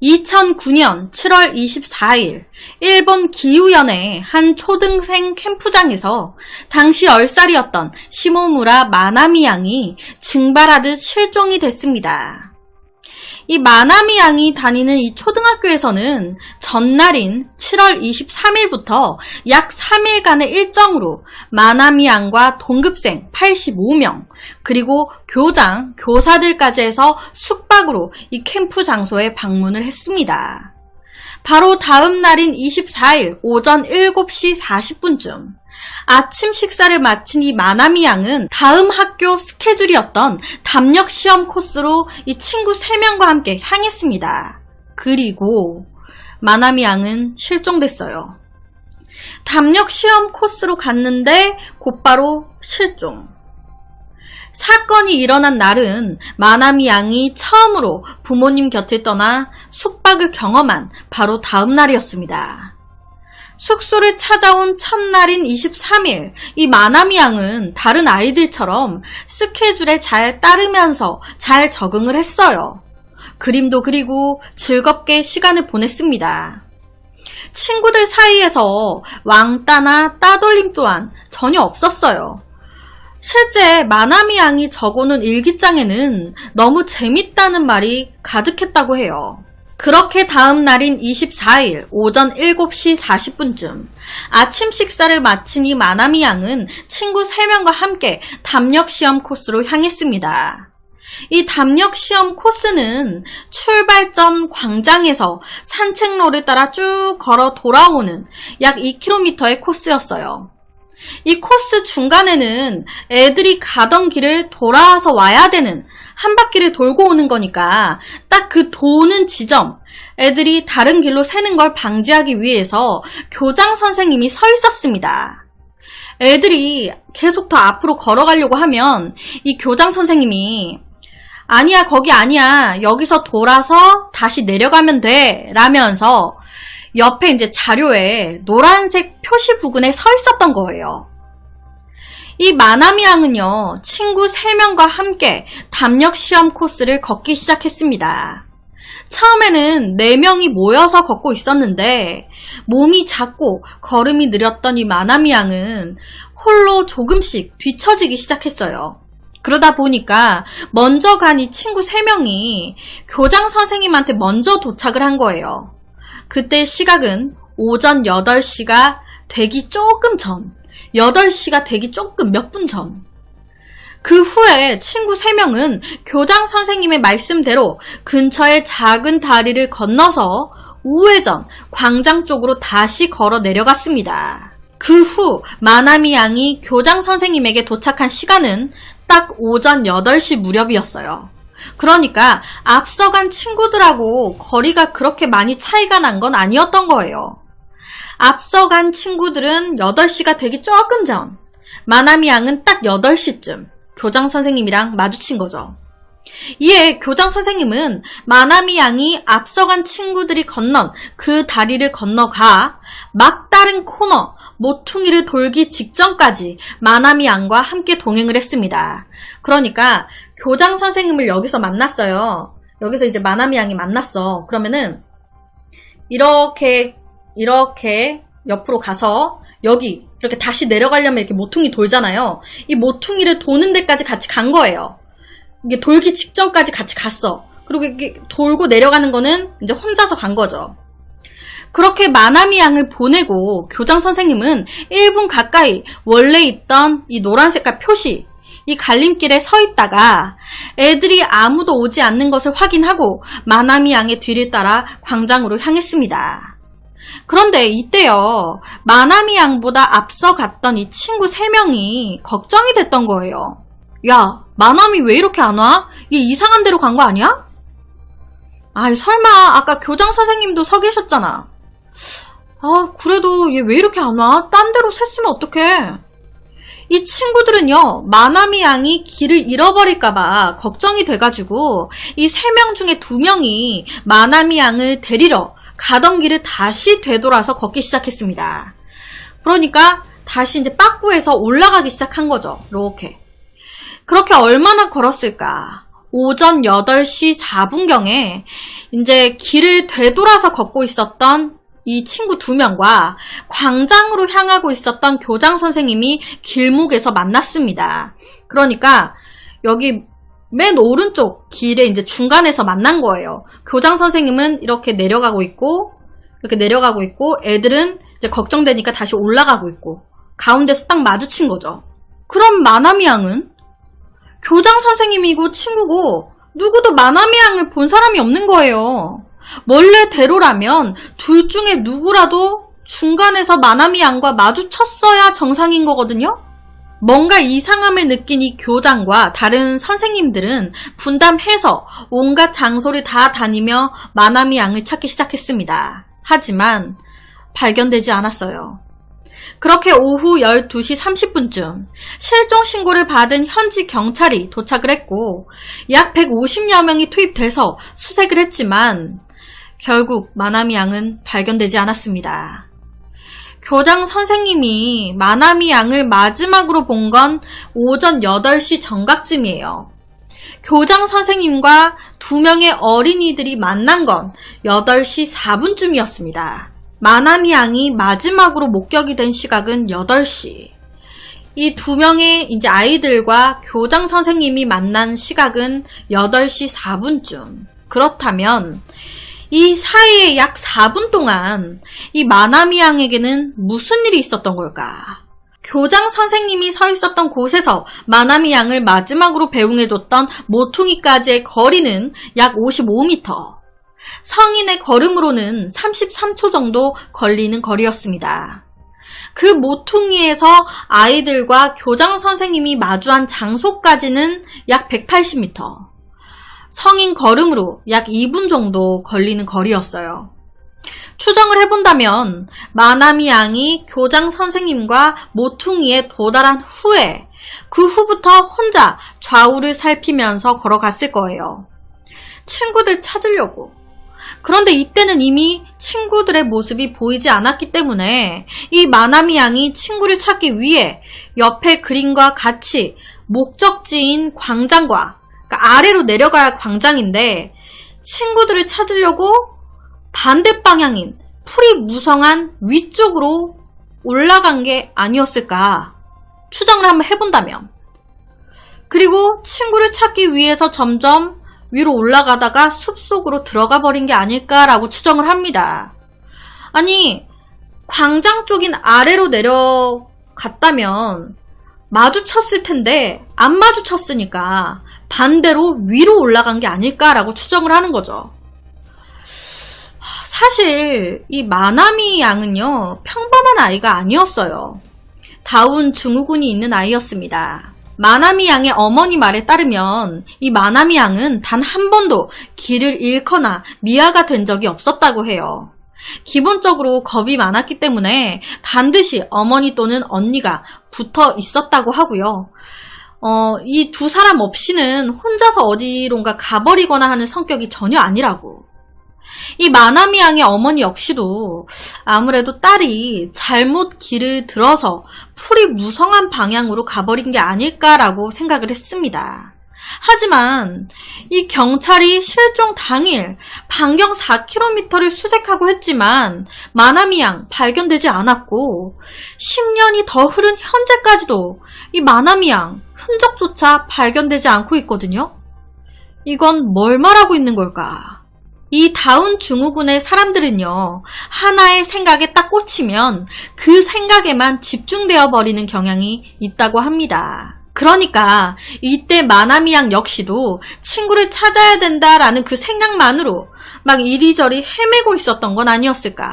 2009년 7월 24일 일본 기우현의 한 초등생 캠프장에서 당시 10살이었던 시모무라 마나미 양이 증발하듯 실종이 됐습니다. 이 마나미 양이 다니는 이 초등학교에서는 전날인 7월 23일부터 약 3일간의 일정으로 마나미 양과 동급생 85명, 그리고 교장, 교사들까지 해서 숙박으로 이 캠프 장소에 방문을 했습니다. 바로 다음 날인 24일 오전 7시 40분쯤 아침 식사를 마친 이 마나미 양은 다음 학교 스케줄이었던 담력 시험 코스로 이 친구 3명과 함께 향했습니다. 그리고 마나미 양은 실종됐어요. 담력 시험 코스로 갔는데 곧바로 실종. 사건이 일어난 날은 마나미 양이 처음으로 부모님 곁을 떠나 숙박을 경험한 바로 다음 날이었습니다. 숙소를 찾아온 첫날인 23일, 이 마나미 양은 다른 아이들처럼 스케줄에 잘 따르면서 잘 적응을 했어요. 그림도 그리고 즐겁게 시간을 보냈습니다. 친구들 사이에서 왕따나 따돌림 또한 전혀 없었어요. 실제 마나미 양이 적어놓은 일기장에는 너무 재밌다는 말이 가득했다고 해요. 그렇게 다음 날인 24일 오전 7시 40분쯤 아침 식사를 마친 이 마나미 양은 친구 3명과 함께 담력 시험 코스로 향했습니다. 이 담력 시험 코스는 출발점 광장에서 산책로를 따라 쭉 걸어 돌아오는 약 2km의 코스였어요. 이 코스 중간에는 애들이 가던 길을 돌아와서 와야 되는 한 바퀴를 돌고 오는 거니까 딱 그 도는 지점, 애들이 다른 길로 새는 걸 방지하기 위해서 교장 선생님이 서 있었습니다. 애들이 계속 더 앞으로 걸어가려고 하면 이 교장 선생님이 아니야, 거기 아니야, 여기서 돌아서 다시 내려가면 돼 라면서 옆에 이제 자료에 노란색 표시 부근에 서 있었던 거예요. 이 마나미 양은요, 친구 3명과 함께 담력 시험 코스를 걷기 시작했습니다. 처음에는 4명이 모여서 걷고 있었는데 몸이 작고 걸음이 느렸던 이 마나미 양은 홀로 조금씩 뒤처지기 시작했어요. 그러다 보니까 먼저 간 이 친구 3명이 교장 선생님한테 먼저 도착을 한 거예요. 그때 시각은 오전 8시가 되기 조금 전, 8시가 되기 조금 몇 분 전. 그 후에 친구 3명은 교장 선생님의 말씀대로 근처의 작은 다리를 건너서 우회전 광장 쪽으로 다시 걸어 내려갔습니다. 그 후 마나미 양이 교장 선생님에게 도착한 시간은 딱 오전 8시 무렵이었어요. 그러니까 앞서간 친구들하고 거리가 그렇게 많이 차이가 난 건 아니었던 거예요. 앞서간 친구들은 8시가 되기 조금 전, 마나미 양은 딱 8시쯤 교장 선생님이랑 마주친 거죠. 이에 교장 선생님은 마나미 양이 앞서간 친구들이 건넌 그 다리를 건너가 막다른 코너, 모퉁이를 돌기 직전까지 마나미 양과 함께 동행을 했습니다. 그러니까 교장 선생님을 여기서 만났어요. 여기서 이제 마나미 양이 만났어. 그러면은 이렇게 옆으로 가서 여기 이렇게 다시 내려가려면 이렇게 모퉁이 돌잖아요. 이 모퉁이를 도는 데까지 같이 간 거예요. 이게 돌기 직전까지 같이 갔어. 그리고 이게 돌고 내려가는 거는 이제 혼자서 간 거죠. 그렇게 마나미 양을 보내고 교장 선생님은 1분 가까이 원래 있던 이 노란 색깔 표시, 이 갈림길에 서 있다가 애들이 아무도 오지 않는 것을 확인하고 마나미 양의 뒤를 따라 광장으로 향했습니다. 그런데 이때요, 마나미 양보다 앞서 갔던 이 친구 3명이 걱정이 됐던 거예요. 야, 마나미 왜 이렇게 안 와? 얘 이상한 데로 간 거 아니야? 아이, 설마 아까 교장 선생님도 서 계셨잖아. 아, 그래도 얘 왜 이렇게 안 와? 딴 데로 샜으면 어떡해? 이 친구들은요, 마나미 양이 길을 잃어버릴까봐 걱정이 돼가지고 이 3명 중에 2명이 마나미 양을 데리러 가던 길을 다시 되돌아서 걷기 시작했습니다. 그러니까 다시 이제 빠꾸에서 올라가기 시작한 거죠. 이렇게. 그렇게 얼마나 걸었을까? 오전 8시 4분경에 이제 길을 되돌아서 걷고 있었던 이 친구 2명과 광장으로 향하고 있었던 교장 선생님이 길목에서 만났습니다. 그러니까 여기 맨 오른쪽 길에 이제 중간에서 만난 거예요. 교장 선생님은 이렇게 내려가고 있고 애들은 이제 걱정되니까 다시 올라가고 있고 가운데서 딱 마주친 거죠. 그럼 마나미 양은 교장 선생님이고 친구고 누구도 마나미 양을 본 사람이 없는 거예요. 원래대로라면 둘 중에 누구라도 중간에서 마나미 양과 마주쳤어야 정상인 거거든요. 뭔가 이상함을 느낀 이 교장과 다른 선생님들은 분담해서 온갖 장소를 다 다니며 마나미 양을 찾기 시작했습니다. 하지만 발견되지 않았어요. 그렇게 오후 12시 30분쯤 실종 신고를 받은 현지 경찰이 도착을 했고 약 150여 명이 투입돼서 수색을 했지만 결국 마나미 양은 발견되지 않았습니다. 교장 선생님이 마나미 양을 마지막으로 본 건 오전 8시 정각쯤이에요. 교장 선생님과 2명의 어린이들이 만난 건 8시 4분쯤이었습니다. 마나미 양이 마지막으로 목격이 된 시각은 8시. 이 2명의 이제 아이들과 교장 선생님이 만난 시각은 8시 4분쯤. 그렇다면 이 사이에 약 4분 동안 이 마나미 양에게는 무슨 일이 있었던 걸까? 교장 선생님이 서 있었던 곳에서 마나미 양을 마지막으로 배웅해줬던 모퉁이까지의 거리는 약 55m. 성인의 걸음으로는 33초 정도 걸리는 거리였습니다. 그 모퉁이에서 아이들과 교장 선생님이 마주한 장소까지는 약 180m. 성인 걸음으로 약 2분 정도 걸리는 거리였어요. 추정을 해본다면 마나미 양이 교장 선생님과 모퉁이에 도달한 후에 그 후부터 혼자 좌우를 살피면서 걸어갔을 거예요. 친구들 찾으려고. 그런데 이때는 이미 친구들의 모습이 보이지 않았기 때문에 이 마나미 양이 친구를 찾기 위해 옆에 그림과 같이 목적지인 광장과 그러니까 아래로 내려가야 광장인데 친구들을 찾으려고 반대 방향인 풀이 무성한 위쪽으로 올라간 게 아니었을까 추정을 한번 해본다면 그리고 친구를 찾기 위해서 점점 위로 올라가다가 숲속으로 들어가 버린 게 아닐까라고 추정을 합니다. 아니 광장 쪽인 아래로 내려갔다면 마주쳤을 텐데 안 마주쳤으니까 반대로 위로 올라간 게 아닐까라고 추정을 하는 거죠. 사실 이 마나미 양은요 평범한 아이가 아니었어요. 다운 증후군이 있는 아이였습니다. 마나미 양의 어머니 말에 따르면 이 마나미 양은 단 한 번도 길을 잃거나 미아가 된 적이 없었다고 해요. 기본적으로 겁이 많았기 때문에 반드시 어머니 또는 언니가 붙어 있었다고 하고요. 이 두 사람 없이는 혼자서 어디론가 가버리거나 하는 성격이 전혀 아니라고. 이 마나미 양의 어머니 역시도 아무래도 딸이 잘못 길을 들어서 풀이 무성한 방향으로 가버린 게 아닐까라고 생각을 했습니다. 하지만 이 경찰이 실종 당일 반경 4km를 수색하고 했지만 마나미 양 발견되지 않았고 10년이 더 흐른 현재까지도 이 마나미 양 흔적조차 발견되지 않고 있거든요. 이건 뭘 말하고 있는 걸까? 이 다운 증후군의 사람들은요, 하나의 생각에 딱 꽂히면 그 생각에만 집중되어 버리는 경향이 있다고 합니다. 그러니까 이때 마나미 양 역시도 친구를 찾아야 된다라는 그 생각만으로 막 이리저리 헤매고 있었던 건 아니었을까.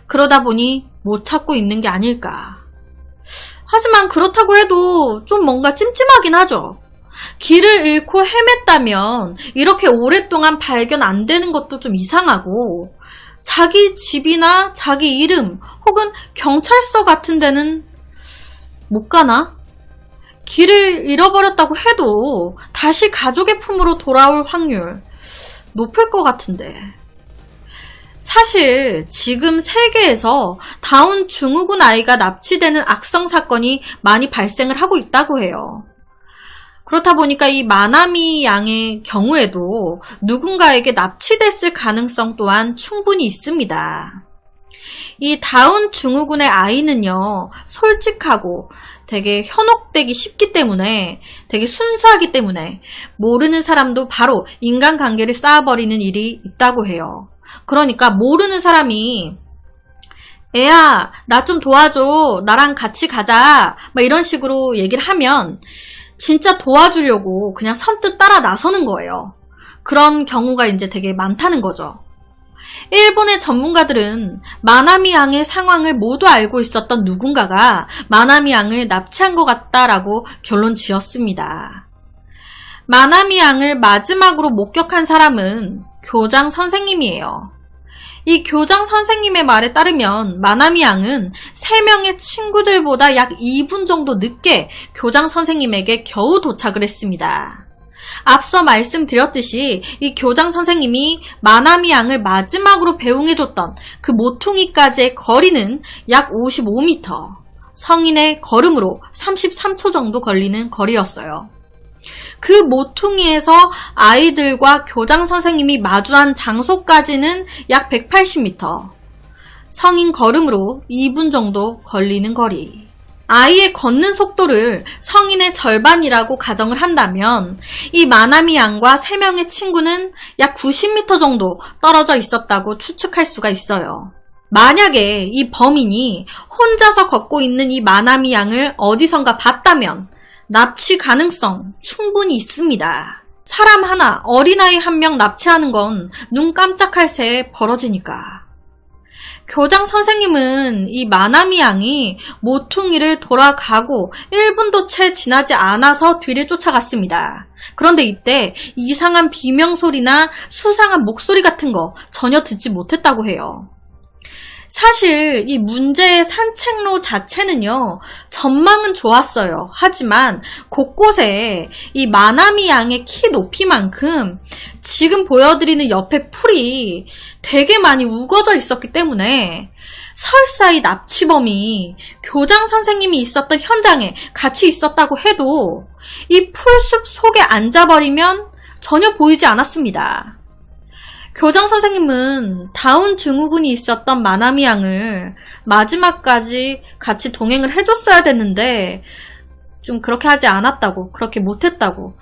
그러다 보니 못 찾고 있는 게 아닐까. 하지만 그렇다고 해도 좀 뭔가 찜찜하긴 하죠. 길을 잃고 헤맸다면 이렇게 오랫동안 발견 안 되는 것도 좀 이상하고 자기 집이나 자기 이름 혹은 경찰서 같은 데는 못 가나? 길을 잃어버렸다고 해도 다시 가족의 품으로 돌아올 확률 높을 것 같은데. 사실 지금 세계에서 다운 증후군 아이가 납치되는 악성 사건이 많이 발생을 하고 있다고 해요. 그렇다 보니까 이 마나미 양의 경우에도 누군가에게 납치됐을 가능성 또한 충분히 있습니다. 이 다운 증후군의 아이는요, 솔직하고 되게 현혹되기 쉽기 때문에, 되게 순수하기 때문에 모르는 사람도 바로 인간관계를 쌓아버리는 일이 있다고 해요. 그러니까 모르는 사람이 애야, 나 좀 도와줘, 나랑 같이 가자, 막 이런 식으로 얘기를 하면 진짜 도와주려고 그냥 선뜻 따라 나서는 거예요. 그런 경우가 이제 되게 많다는 거죠. 일본의 전문가들은 마나미 양의 상황을 모두 알고 있었던 누군가가 마나미 양을 납치한 것 같다라고 결론 지었습니다. 마나미 양을 마지막으로 목격한 사람은 교장 선생님이에요. 이 교장 선생님의 말에 따르면 마나미 양은 3명의 친구들보다 약 2분 정도 늦게 교장 선생님에게 겨우 도착을 했습니다. 앞서 말씀드렸듯이 이 교장 선생님이 마나미 양을 마지막으로 배웅해줬던 그 모퉁이까지의 거리는 약 55m, 성인의 걸음으로 33초 정도 걸리는 거리였어요. 그 모퉁이에서 아이들과 교장 선생님이 마주한 장소까지는 약 180m, 성인 걸음으로 2분 정도 걸리는 거리. 아이의 걷는 속도를 성인의 절반이라고 가정을 한다면 이 마나미 양과 3명의 친구는 약 90m 정도 떨어져 있었다고 추측할 수가 있어요. 만약에 이 범인이 혼자서 걷고 있는 이 마나미 양을 어디선가 봤다면 납치 가능성 충분히 있습니다. 사람 하나, 어린아이 1명 납치하는 건 눈 깜짝할 새에 벌어지니까. 교장 선생님은 이 마나미 양이 모퉁이를 돌아가고 1분도 채 지나지 않아서 뒤를 쫓아갔습니다. 그런데 이때 이상한 비명소리나 수상한 목소리 같은 거 전혀 듣지 못했다고 해요. 사실 이 문제의 산책로 자체는요, 전망은 좋았어요. 하지만 곳곳에 이 마나미 양의 키 높이만큼 지금 보여드리는 옆에 풀이 되게 많이 우거져 있었기 때문에 설사 이 납치범이 교장 선생님이 있었던 현장에 같이 있었다고 해도 이 풀숲 속에 앉아버리면 전혀 보이지 않았습니다. 교장 선생님은 다운 증후군이 있었던 마나미 양을 마지막까지 같이 동행을 해줬어야 됐는데 좀 그렇게 하지 않았다고, 그렇게 못했다고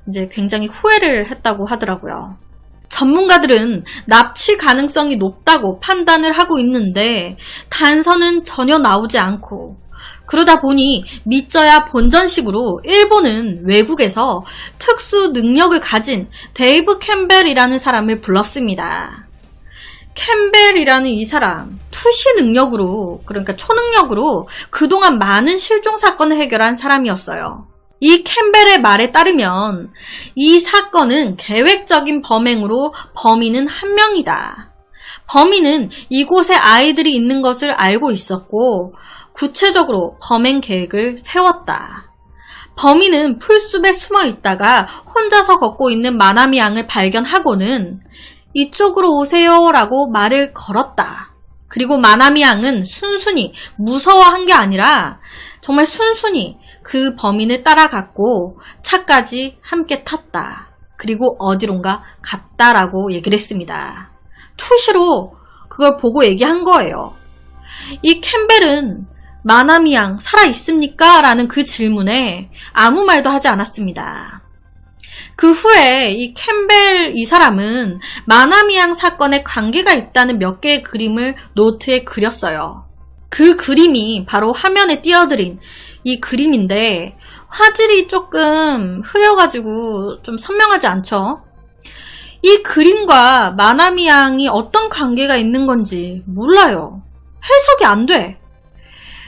이제 굉장히 후회를 했다고 하더라고요. 전문가들은 납치 가능성이 높다고 판단을 하고 있는데 단서는 전혀 나오지 않고, 그러다 보니 믿져야 본전식으로 일본은 외국에서 특수 능력을 가진 데이브 캠벨이라는 사람을 불렀습니다. 캠벨이라는 이 사람, 투시 능력으로, 그러니까 초능력으로 그동안 많은 실종 사건을 해결한 사람이었어요. 이 캠벨의 말에 따르면 이 사건은 계획적인 범행으로 범인은 1명이다. 범인은 이곳에 아이들이 있는 것을 알고 있었고 구체적으로 범행 계획을 세웠다. 범인은 풀숲에 숨어 있다가 혼자서 걷고 있는 마나미 양을 발견하고는 이쪽으로 오세요 라고 말을 걸었다. 그리고 마나미 양은 순순히 무서워한 게 아니라 정말 순순히 그 범인을 따라갔고 차까지 함께 탔다. 그리고 어디론가 갔다라고 얘기를 했습니다. 투시로 그걸 보고 얘기한 거예요. 이 캠벨은 마나미 양 살아있습니까? 라는 그 질문에 아무 말도 하지 않았습니다. 그 후에 이 캠벨 이 사람은 마나미 양 사건에 관계가 있다는 몇 개의 그림을 노트에 그렸어요. 그 그림이 바로 화면에 띄어드린 이 그림인데 화질이 조금 흐려가지고 좀 선명하지 않죠? 이 그림과 마나미 양이 어떤 관계가 있는 건지 몰라요. 해석이 안 돼.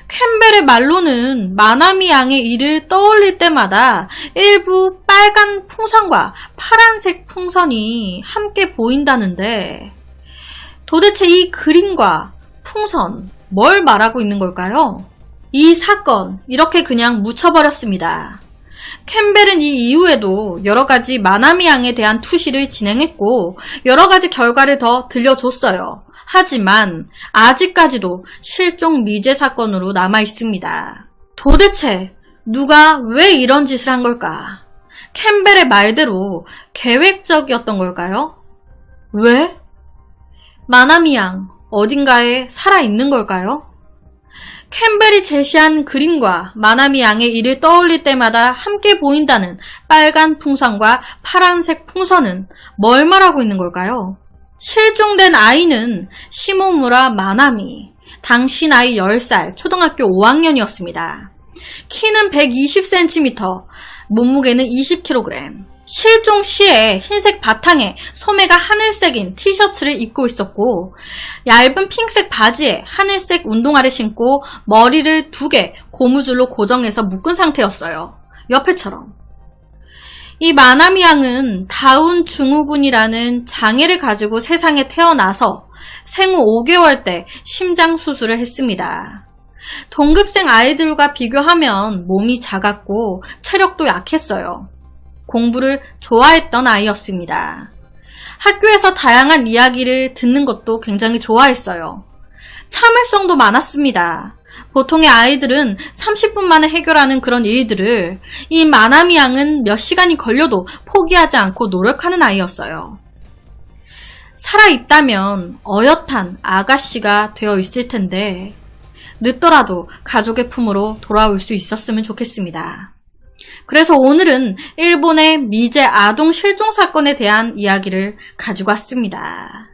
캠벨의 말로는 마나미 양의 일을 떠올릴 때마다 일부 빨간 풍선과 파란색 풍선이 함께 보인다는데 도대체 이 그림과 풍선 뭘 말하고 있는 걸까요? 이 사건 이렇게 그냥 묻혀버렸습니다. 캠벨은 이 이후에도 여러가지 마나미 양에 대한 투시를 진행했고 여러가지 결과를 더 들려줬어요. 하지만 아직까지도 실종 미제 사건으로 남아 있습니다. 도대체 누가 왜 이런 짓을 한 걸까? 캠벨의 말대로 계획적이었던 걸까요? 왜? 마나미 양, 어딘가에 살아있는 걸까요? 캠벨이 제시한 그림과 마나미 양의 일을 떠올릴 때마다 함께 보인다는 빨간 풍선과 파란색 풍선은 뭘 말하고 있는 걸까요? 실종된 아이는 시모무라 마나미, 당시 나이 10살, 초등학교 5학년이었습니다. 키는 120cm, 몸무게는 20kg. 실종 시에 흰색 바탕에 소매가 하늘색인 티셔츠를 입고 있었고 얇은 핑크색 바지에 하늘색 운동화를 신고 머리를 2개 고무줄로 고정해서 묶은 상태였어요. 옆에처럼. 이 마나미 양은 다운 증후군이라는 장애를 가지고 세상에 태어나서 생후 5개월 때 심장 수술을 했습니다. 동급생 아이들과 비교하면 몸이 작았고 체력도 약했어요. 공부를 좋아했던 아이였습니다. 학교에서 다양한 이야기를 듣는 것도 굉장히 좋아했어요. 참을성도 많았습니다. 보통의 아이들은 30분 만에 해결하는 그런 일들을 이 마나미 양은 몇 시간이 걸려도 포기하지 않고 노력하는 아이였어요. 살아있다면 어엿한 아가씨가 되어 있을 텐데 늦더라도 가족의 품으로 돌아올 수 있었으면 좋겠습니다. 그래서 오늘은 일본의 미제 아동 실종 사건에 대한 이야기를 가지고 왔습니다.